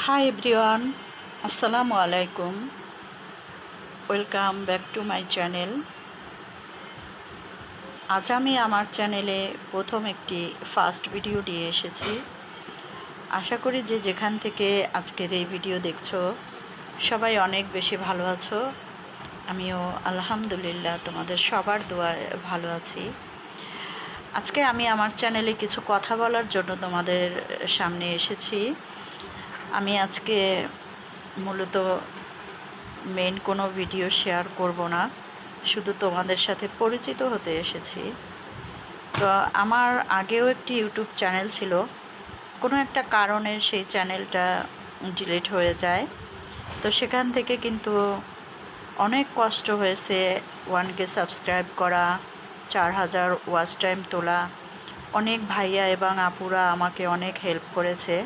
Hi everyone, আসসালামু আলাইকুম। Welcome back to my channel. আজ আমি আমার চ্যানেলে প্রথম একটি ফার্স্ট ভিডিও নিয়ে এসেছি। আশা করি যে যেখান থেকে আজকের এই ভিডিও দেখছো সবাই অনেক বেশি ভালো আছো। আমিও আলহামদুলিল্লাহ তোমাদের সবার দোয়ায় ভালো আছি। আজকে আমি আমার চ্যানেলে কিছু কথা বলার জন্য তোমাদের সামনে এসেছি। আমি আজকে মূলত মেন কোনো ভিডিও শেয়ার করব না, শুধু তোমাদের সাথে পরিচিত হতে এসেছি। তো আমার আগেও একটি ইউটিউব চ্যানেল ছিল, কোনো একটা কারণে সেই চ্যানেলটা ডিলিট হয়ে যায়। তো সেখান থেকে কিন্তু অনেক কষ্ট হয়েছে 1K সাবস্ক্রাইব করা, 4000 ওয়াচ টাইম তোলা। অনেক ভাইয়া এবং আপুরা আমাকে অনেক হেল্প করেছে।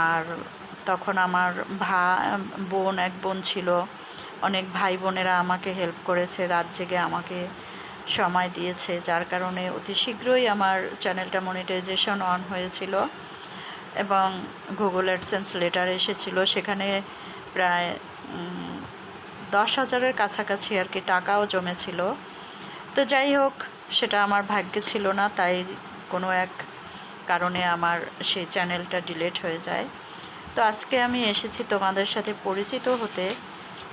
আর তখন আমার এক বোন ছিল, অনেক ভাই বোনেরা আমাকে হেল্প করেছে, রাত জেগে আমাকে সময় দিয়েছে, যার কারণে অতি শীঘ্রই আমার চ্যানেলটা মনিটাইজেশন অন হয়েছিল এবং গুগল অ্যাডসেন্স লেটার এসেছিল। সেখানে প্রায় 10,000-এর কাছাকাছি আর কি টাকাও জমেছিল। তো যাই হোক, সেটা আমার ভাগ্যে ছিল না, তাই কোনো এক কারণে আমার সেই চ্যানেলটা ডিলিট হয়ে যায়। তো আজকে আমি এসেছি তোমাদের সাথে পরিচিত হতে।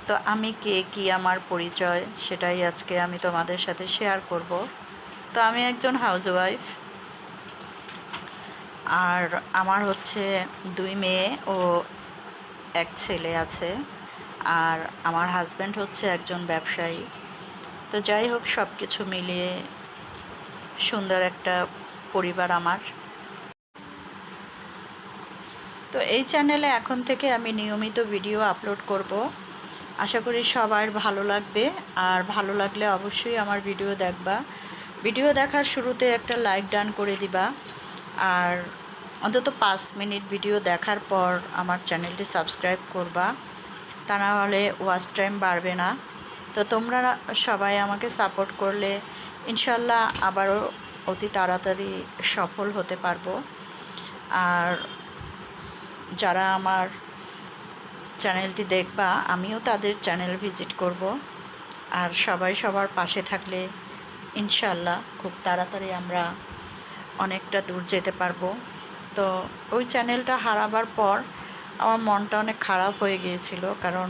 তো আমি কে, কি আমার পরিচয়, সেটাই আজকে আমি তোমাদের সাথে শেয়ার করব। তো আমি একজন হাউসওয়াইফ, আর আমার হচ্ছে 2 মেয়ে ও 1 ছেলে আছে। আর আমার হাজব্যান্ড হচ্ছে একজন ব্যবসায়ী। তো যাই হোক, সব কিছু মিলিয়ে সুন্দর একটা পরিবার আমার। তো এই চ্যানেলে এখন থেকে আমি নিয়মিত ভিডিও আপলোড করব। আশা করি সবার ভালো লাগবে, আর ভালো লাগলে অবশ্যই আমার ভিডিও দেখবা। ভিডিও দেখার শুরুতে একটা লাইক ডান করে দিবা, আর অন্তত 5 মিনিট ভিডিও দেখার পর আমার চ্যানেলটি সাবস্ক্রাইব করবা, তা না হলে ওয়াচ টাইম বাড়বে না। তো তোমরা সবাই আমাকে সাপোর্ট করলে ইনশাল্লাহ আবারও অতি তাড়াতাড়ি সফল হতে পারবো। আর যারা আমার চ্যানেলটি দেখবা, আমিও তাদের চ্যানেল ভিজিট করব। আর সবাই সবার পাশে থাকলে ইনশাল্লাহ খুব তাড়াতাড়ি আমরা অনেকটা দূর যেতে পারবো। তো ওই চ্যানেলটা হারাবার পর আমার মনটা অনেক খারাপ হয়ে গিয়েছিল, কারণ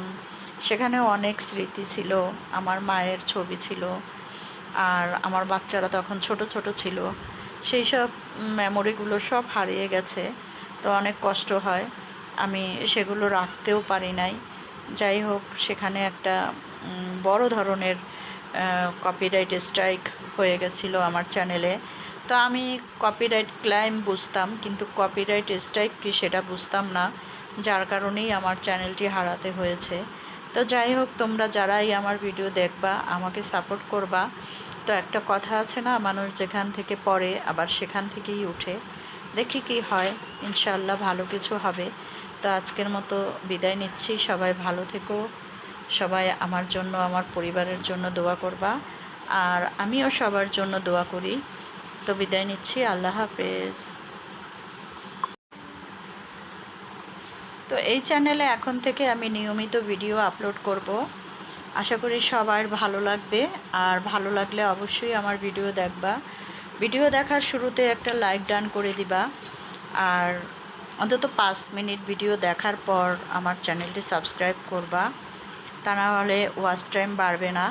সেখানে অনেক স্মৃতি ছিল, আমার মায়ের ছবি ছিল, আর আমার বাচ্চারা তখন ছোট ছোট ছিল। সেই সব মেমোরিগুলো সব হারিয়ে গেছে। তো অনেক কষ্ট হয়, আমি সেগুলো রাখতেও পারি নাই। যাই হোক, সেখানে একটা বড় ধরনের কপিরাইট স্ট্রাইক হয়ে গেছিলো আমার চ্যানেলে। তো আমি কপিরাইট ক্লাইম বুঝতাম, কিন্তু কপিরাইট স্ট্রাইক কি সেটা বুঝতাম না, যার কারণেই আমার চ্যানেলটি হারাতে হয়েছে। তো যাই হোক, তোমরা যারাই আমার ভিডিও দেখবা আমাকে সাপোর্ট করবা। তো একটা কথা আছে না, মানুষ যেখান থেকে পড়ে আবার সেখান থেকেই উঠে। দেখি কি হয়, ইনশাআল্লাহ ভালো কিছু হবে। তো আজকের মতো বিদায় নিচ্ছি। সবাই ভালো থেকো, সবাই আমার জন্য, আমার পরিবারের জন্য দোয়া করবা, আর আমিও সবার জন্য দোয়া করি। তো বিদায় নিচ্ছি, আল্লাহ হাফেজ। তো এই চ্যানেলে এখন থেকে আমি নিয়মিত ভিডিও আপলোড করব। আশা করি সবার ভালো লাগবে, আর ভালো লাগলে অবশ্যই আমার ভিডিও দেখবা। ভিডিও দেখার শুরুতে একটা লাইক ডান করে দিবা, আর অন্তত 5 মিনিট ভিডিও দেখার পর আমার চ্যানেলটি সাবস্ক্রাইব করবা, তা না হলে ওয়াচ টাইম বাড়বে না।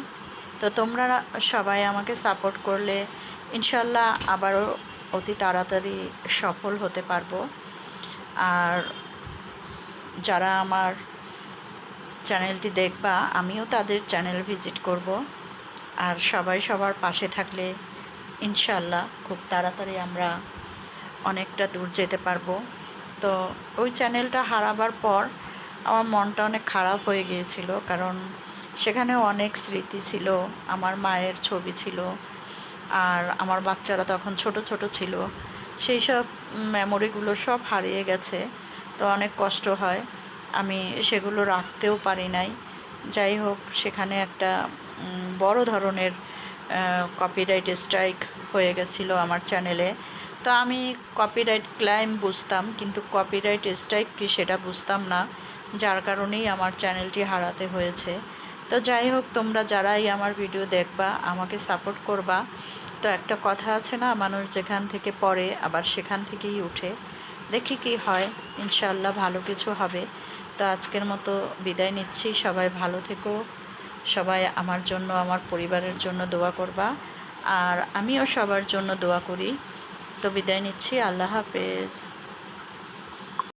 তো তোমরা সবাই আমাকে সাপোর্ট করলে ইনশাল্লাহ আবারও অতি তাড়াতাড়ি সফল হতে পারবো। আর যারা আমার চ্যানেলটি দেখবা, আমিও তাদের চ্যানেল ভিজিট করব। আর সবাই সবার পাশে থাকলে ইনশাল্লাহ খুব তাড়াতাড়ি আমরা অনেকটা দূর যেতে পারবো। তো ওই চ্যানেলটা হারাবার পর আমার মনটা অনেক খারাপ হয়ে গিয়েছিল, কারণ সেখানে অনেক স্মৃতি ছিল, আমার মায়ের ছবি ছিল, আর আমার বাচ্চারা তখন ছোট ছোট ছিল। সেই সব মেমোরিগুলো সব হারিয়ে গেছে। তো অনেক কষ্ট হয়, আমি সেগুলো রাখতেও পারি নাই। যাই হোক, সেখানে একটা বড় ধরনের কপিরাইট স্ট্রাইক হয়ে গেছিলো আমার চ্যানেলে। তো আমি কপিরাইট ক্লেম বুঝতাম, কিন্তু কপিরাইট স্ট্রাইক কি সেটা বুঝতাম না, যার কারণেই আমার চ্যানেলটি হারাতে হয়েছে। তো যাই হোক, তোমরা যারাই আমার ভিডিও দেখবা আমাকে সাপোর্ট করবা। তো একটা কথা আছে না, মানুষ যেখান থেকে পড়ে আবার সেখান থেকেই উঠে। দেখি কি হয়, ইনশাআল্লাহ ভালো কিছু হবে। তো আজকের মতো বিদায় নিচ্ছি। সবাই ভালো থেকো, সবাই আমার জন্য, আমার পরিবারের জন্য দোয়া করবা, আর আমিও সবার জন্য দোয়া করি। তো বিদায় নিচ্ছি। আল্লাহ হাফেজ।